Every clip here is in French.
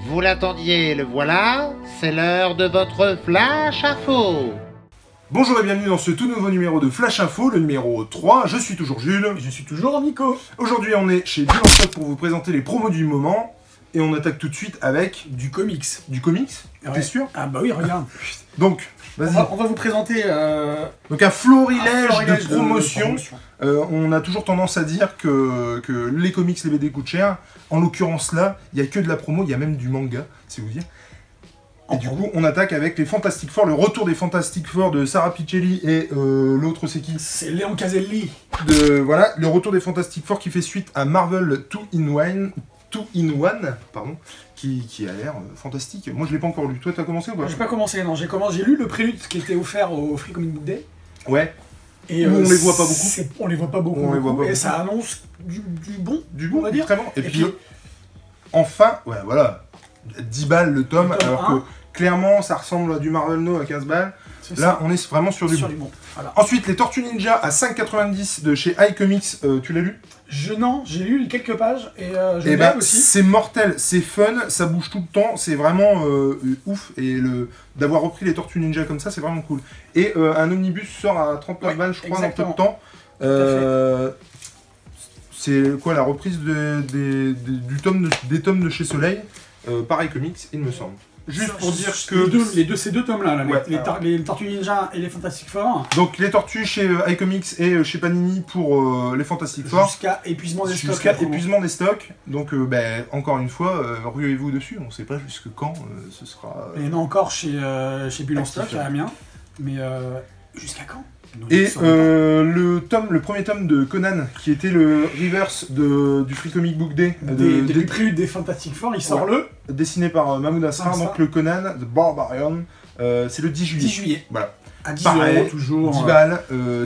Vous l'attendiez, le voilà, c'est l'heure de votre Flash Info. Bonjour et bienvenue dans ce tout nouveau numéro de Flash Info, le numéro 3. Je suis toujours Jules. Et je suis toujours Nico. Aujourd'hui, on est chez Bulle en Stock pour vous présenter les promos du moment. Et on attaque tout de suite avec Du comics. du comics. Ouais. T'es sûr? Ah bah oui, regarde. Donc, vas-y. On va vous présenter Donc un florilège de de promotions. On a toujours tendance à dire que les comics, les BD coûtent cher. En l'occurrence là, il n'y a que de la promo, il y a même du manga, c'est vous dire. Et du coup, on attaque avec les Fantastic Four, le retour des Fantastic Four de Sarah Pichelli et l'autre c'est qui? C'est Léon Caselli. Voilà, le retour des Fantastic Four qui fait suite à Marvel 2-in-1, pardon, qui a l'air fantastique. Moi je l'ai pas encore lu, toi t'as commencé ou pas? J'ai pas commencé, non, j'ai lu le prélude qui était offert au Free Comic Book Day. Ouais. Et on les voit pas beaucoup. On les voit pas beaucoup. On les voit pas et beaucoup. ça annonce du bon. Du bon, on va dire. très bon. Et puis enfin, ouais voilà, 10 balles le tome, Le tome alors 1. que clairement ça ressemble à du Marvel No à 15 balles. Là, on est vraiment sur du bon. Voilà. Ensuite, les Tortues Ninja à 5,90 de chez iComics, tu l'as lu? Non, j'ai lu quelques pages et je Et l'ai bah, aussi. c'est mortel, c'est fun, ça bouge tout le temps, c'est vraiment ouf. Et d'avoir repris les Tortues Ninja comme ça, c'est vraiment cool. Et un omnibus sort à 39 balles, je crois, exactement. dans peu de temps. C'est quoi la reprise des tomes de chez Soleil par iComics, il me semble. Juste pour dire que... Ces deux tomes-là, là, Ouais, les Tortues Ninja et les Fantastic Four. Donc les tortues chez iComics et chez Panini pour les Fantastic Four. Jusqu'à épuisement des stocks. Jusqu'à épuisement des stocks. Donc encore une fois, ruez-vous dessus. On ne sait pas jusque quand ce sera... Il y en a encore chez Bulle en actif, Stock, à Amiens. Mais jusqu'à quand? Et le premier tome de Conan, qui était le reverse du Free Comic Book Day, des préludes des Fantastic Four, il sort le dessiné par Mahmoud Asrar, donc le Conan, The Barbarian, c'est le 10 juillet. 10 juillet. Voilà. À 10 Pareil, € toujours. 10 balles,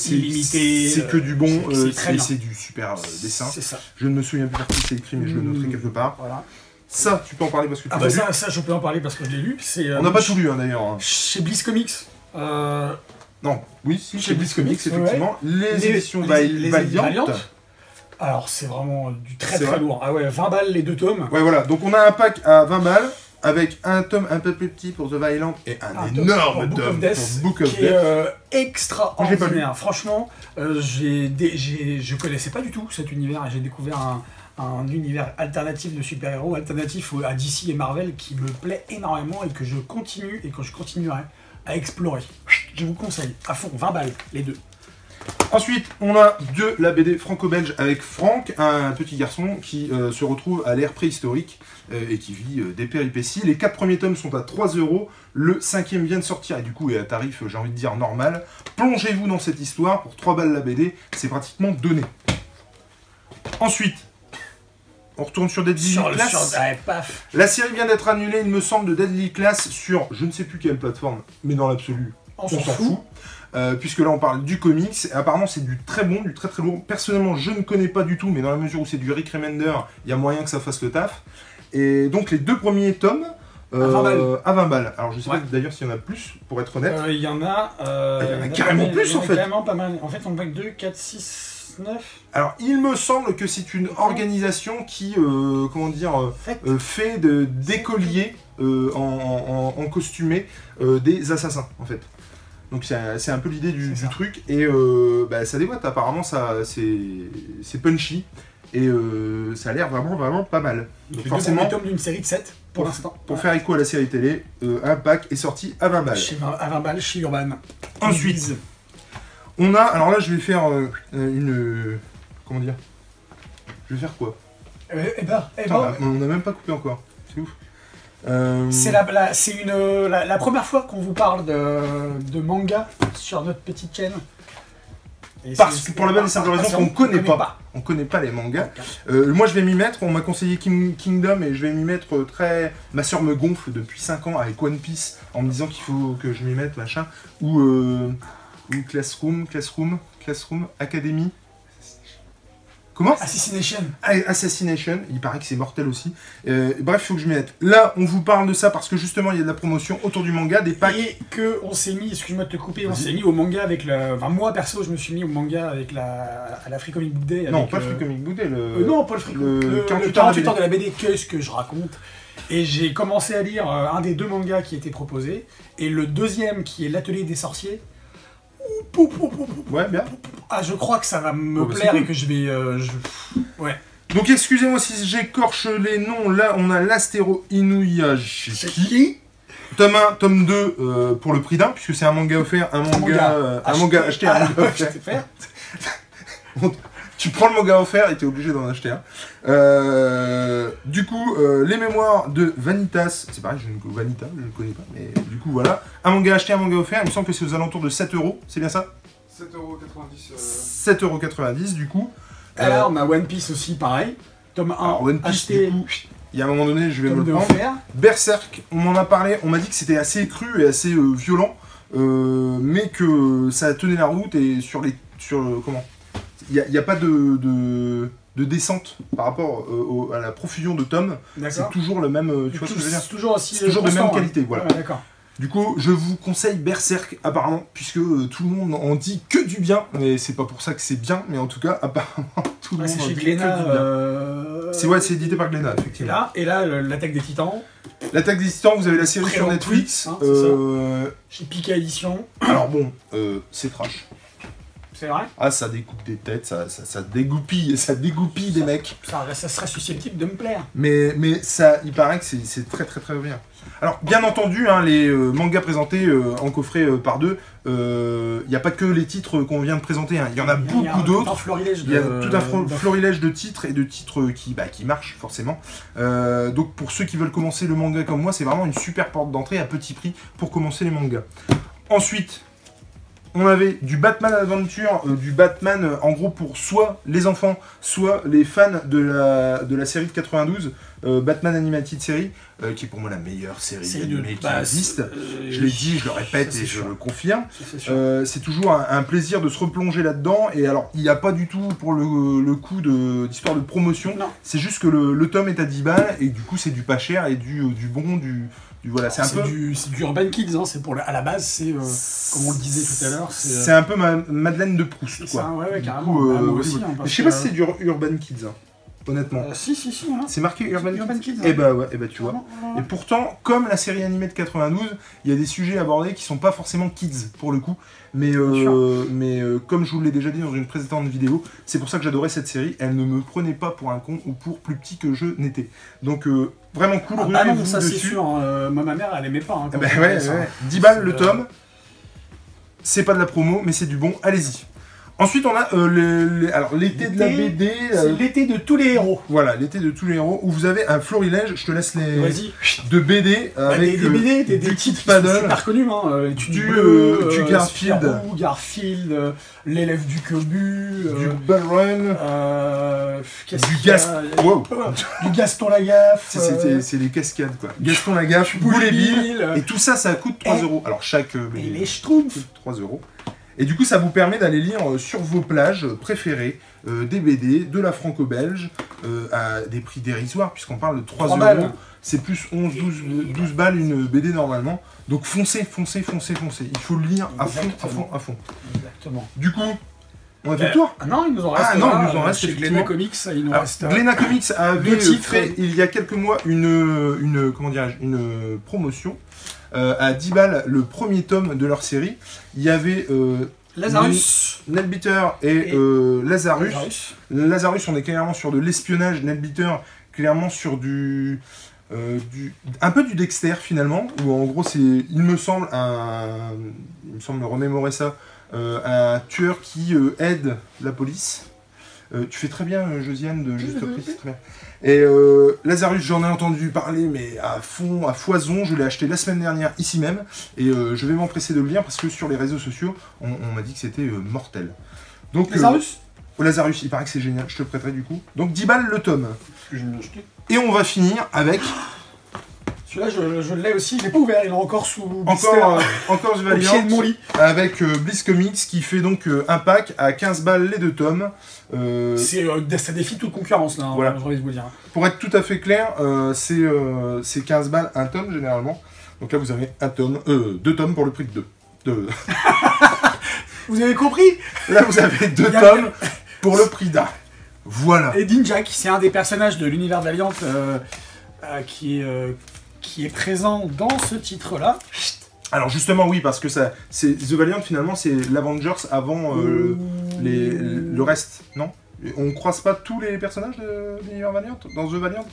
illimité, c'est que du bon, c'est du super dessin. C'est ça. Je ne me souviens plus par qui c'est écrit, mais je le noterai quelque part. Voilà. Ça, tu peux en parler parce que tu Ah l'as bah lu. ça, je peux en parler parce que je l'ai lu. On n'a pas tout lu, hein, d'ailleurs. Chez Bliss Comics. Non, oui, si, chez Bliss Comics, effectivement. Ouais. Les éditions les Valiant. Alors, c'est vraiment du très C'est très vrai. lourd. Ah ouais, 20 balles les deux tomes. Ouais, voilà. Donc, on a un pack à 20 balles, avec un tome un peu plus petit pour The Violent et un énorme Book tome of Death, pour Book of qui est Death. extraordinaire. Franchement, je connaissais pas du tout cet univers et j'ai découvert un univers alternatif de super-héros, alternatif à DC et Marvel qui me plaît énormément et que je continue et que je continuerai à explorer. Je vous conseille, à fond, 20 balles, les deux. Ensuite, on a de la BD franco-belge avec Franck, un petit garçon qui se retrouve à l'ère préhistorique et qui vit des péripéties. Les 4 premiers tomes sont à 3 €, le 5e vient de sortir et du coup est à tarif, j'ai envie de dire, normal. Plongez-vous dans cette histoire, pour 3 balles la BD, c'est pratiquement donné. Ensuite, on retourne sur Deadly Class. Paf. La série vient d'être annulée, il me semble, de Deadly Class sur je ne sais plus quelle plateforme, mais dans l'absolu, On s'en s'en fout. Puisque là on parle du comics, et apparemment c'est du très bon, du très très lourd. Personnellement je ne connais pas du tout, mais dans la mesure où c'est du Rick Remender, il y a moyen que ça fasse le taf. Et donc les 2 premiers tomes à 20 balles. À 20 balles. Alors je sais Ouais. pas d'ailleurs s'il y en a plus, pour être honnête. Il y en a... il y en a carrément plus en fait. Carrément pas mal. En fait on voit que 2, 4, 6, 9... Alors il me semble que c'est une organisation qui, comment dire, fait d'écoliers en costumé des assassins en fait. Donc c'est un peu l'idée du truc et ça déboîte, apparemment c'est punchy et ça a l'air vraiment pas mal. Donc forcément, le tome d'une série de 7 pour l'instant. Pour faire écho à la série télé, un pack est sorti à 20 balles. À 20 balles chez Urban. Ensuite, on a, alors là je vais faire une... Comment dire? Je vais faire quoi? On n'a même pas coupé encore, c'est ouf. C'est la première fois qu'on vous parle de manga sur notre petite chaîne. Parce que pour la bonne et simple raison qu'on ne connaît pas. On connaît pas les mangas. Moi je vais m'y mettre, on m'a conseillé Kingdom et je vais m'y mettre très... Ma soeur me gonfle depuis 5 ans avec One Piece en me disant qu'il faut que je m'y mette, machin. Ou Classroom Academy. Comment? Assassination, il paraît que c'est mortel aussi. Bref, il faut que je m'y mette. Là, on vous parle de ça parce que justement, il y a de la promotion autour du manga, des packs. Et qu'on s'est mis, excuse-moi de te couper, on s'est mis au manga avec la... Enfin, moi, perso, je me suis mis au manga avec à la Free Comic Book Day. Non, pas le Free Comic Book Day, non, pas le Free Comic Book Day. Le 48 heures de la BD, qu'est-ce que je raconte? Et j'ai commencé à lire un des 2 mangas qui étaient proposés, et le deuxième qui est l'Atelier des sorciers. Ouais, bien. Ah, je crois que ça va me bah, plaire cool. et que je vais... Ouais. Donc excusez-moi si j'écorche les noms, là on a l'Astéro Inuyashiki. Tome 1, tome 2 pour le prix d'un, puisque c'est un manga offert, un manga acheté, un manga offert. Tu prends le manga offert et t'es obligé d'en acheter un. Du coup, les mémoires de Vanitas, c'est pareil, Vanita, je ne connais pas, mais du coup voilà. Un manga acheté, un manga offert, il me semble que c'est aux alentours de 7 €, c'est bien ça? 7,90 €. 7,90 € du coup. Alors, on a One Piece aussi, pareil. Tome 1, Alors, One Piece, acheté, du coup, il y a un moment donné, je vais me tome le 2 prendre. offert. Berserk, on m'en a parlé, on m'a dit que c'était assez cru et assez violent, mais que ça tenait la route et comment il n'y a pas de descente par rapport à la profusion de tomes. C'est toujours le même, tu vois ce que je veux dire? C'est toujours aussi C'est toujours de même qualité, voilà. Ouais, d'accord. Du coup, je vous conseille Berserk, apparemment, puisque tout le monde en dit que du bien, mais c'est pas pour ça que c'est bien, mais en tout cas, apparemment, tout le monde C'est en chez dit Glénat. que du bien. C'est édité par Glénat, effectivement. Et là, l'Attaque des Titans, L'Attaque des Titans, vous avez la série Très sur long Netflix. tweet, hein, chez Pika Édition. Alors bon, c'est trash. C'est vrai? Ah, ça découpe des têtes, ça dégoupille des mecs. Ça serait susceptible de me plaire. Mais ça, il paraît que c'est très très très bien. Alors, bien entendu, hein, les mangas présentés en coffret par 2, il n'y a pas que les titres qu'on vient de présenter, hein. Il y en a beaucoup d'autres. Il y a tout un florilège de titres et de titres qui marchent forcément. Donc pour ceux qui veulent commencer le manga comme moi, c'est vraiment une super porte d'entrée à petit prix pour commencer les mangas. Ensuite, on avait du Batman Adventure, du Batman en gros pour soit les enfants, soit les fans de la série de 92, Batman Animated Series, qui est pour moi la meilleure série animée qui existe. Je l'ai dit, je le répète et je le confirme. C'est toujours un plaisir de se replonger là-dedans. Et alors, il n'y a pas du tout pour le coup d'histoire de promotion. C'est juste que le tome est à 10 balles et du coup c'est du pas cher et du bon, voilà, c'est du Urban Kids, hein, à la base, c'est comme on le disait tout à l'heure. C'est un peu Madeleine de Proust, quoi. Ça, ouais, carrément. Coup, moi aussi, hein, je sais pas si c'est du Urban Kids, hein, honnêtement. Si. Hein. C'est marqué Urban Kids. Hein. Et bah tu vois. Et pourtant, comme la série animée de 92, il y a des sujets abordés qui sont pas forcément kids pour le coup. Mais comme je vous l'ai déjà dit dans une précédente vidéo, c'est pour ça que j'adorais cette série. Elle ne me prenait pas pour un con ou pour plus petit que je n'étais. Donc vraiment cool. Ah non, ça c'est sûr. Moi, ma mère, elle aimait pas. Hein, ouais. 10 balles le tome. C'est pas de la promo, mais c'est du bon. Allez-y. Ensuite, on a l'été de la BD. C'est l'été de tous les héros. Voilà, l'été de tous les héros, où vous avez un florilège, je te laisse de BD, avec des BD, des titres paddle. Super connus, hein. Du Garfield. Garfield, l'élève du Cobu. Du Ballrun. Du Gaston Lagaffe. C'est les cascades, quoi. Gaston Lagaffe, Boule et Bill. Et tout ça, ça coûte 3 €. Alors, chaque BD. Et les Schtroumpfs. Coûte 3 €. Et du coup, ça vous permet d'aller lire sur vos plages préférées des BD de la franco-belge à des prix dérisoires, puisqu'on parle de 3 €. C'est plus 12 balles une BD normalement. Donc foncez. Il faut le lire à fond. Exactement. Du coup, on a fait le tour. Non, il nous en reste. Il nous en reste. Chez Glénat Comics, il nous reste. Glénat Comics avait fait il y a quelques mois une promotion. À 10 balles le premier tome de leur série. Il y avait Lazarus, Nailbiter et Lazarus. Lazarus, on est clairement sur de l'espionnage. Nailbiter, clairement sur un peu du Dexter finalement, où en gros c'est, il me semble me remémorer ça, un tueur qui aide la police. Tu fais très bien, Josiane, de Juste Prix, c'est très bien. Et Lazarus, j'en ai entendu parler, mais à fond, à foison. Je l'ai acheté la semaine dernière, ici même. Et je vais m'empresser de le lire, parce que sur les réseaux sociaux, on m'a dit que c'était mortel. Donc, Lazarus Lazarus, il paraît que c'est génial, je te le prêterai du coup. Donc 10 balles le tome. Que je vais l'acheter. Et on va finir avec... Celui-là, je l'ai aussi, il n'est pas ouvert, il est encore sous encore au pied de mon lit. Avec Bliss Comics qui fait donc un pack à 15 balles les 2 tomes. Ça défie toute concurrence là, voilà. J'ai envie de vous dire. Pour être tout à fait clair, c'est 15 balles un tome généralement. Donc là vous avez 2 tomes pour le prix de 2. Vous avez compris? Là vous avez 2 tomes pour le prix d'un. Voilà. Et Dinjak, c'est un des personnages de l'univers Valiant. qui est présent dans ce titre-là. Alors justement oui, parce que ça, c'est The Valiant finalement c'est l'Avengers avant le reste, non? On croise pas tous les personnages de l'univers Valiant dans The Valiant?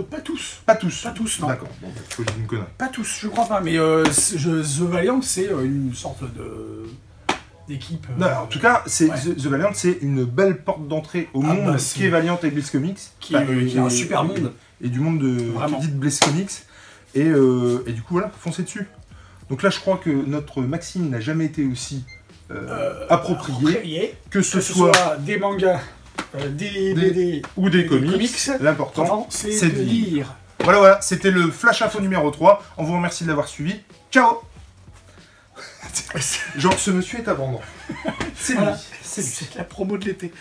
Pas tous. Pas tous. Pas tous, non. D'accord, bon, faut que je dise une connerie. Pas tous, je crois pas, mais The Valiant c'est une sorte d'équipe... Non, en tout cas, ouais. The Valiant c'est une belle porte d'entrée au monde qui est Valiant et Bliss Comics. Qui est un super monde. Et du monde qui dit de Bliss Comics. Et du coup voilà, foncez dessus. Donc là je crois que notre Maxime n'a jamais été aussi approprié, que ce soit des mangas, ou des comics. L'important c'est de lire. Voilà, c'était le Flash Info numéro 3. On vous remercie de l'avoir suivi. Ciao. Genre ce monsieur est à vendre. C'est voilà. lui. C'est la promo de l'été.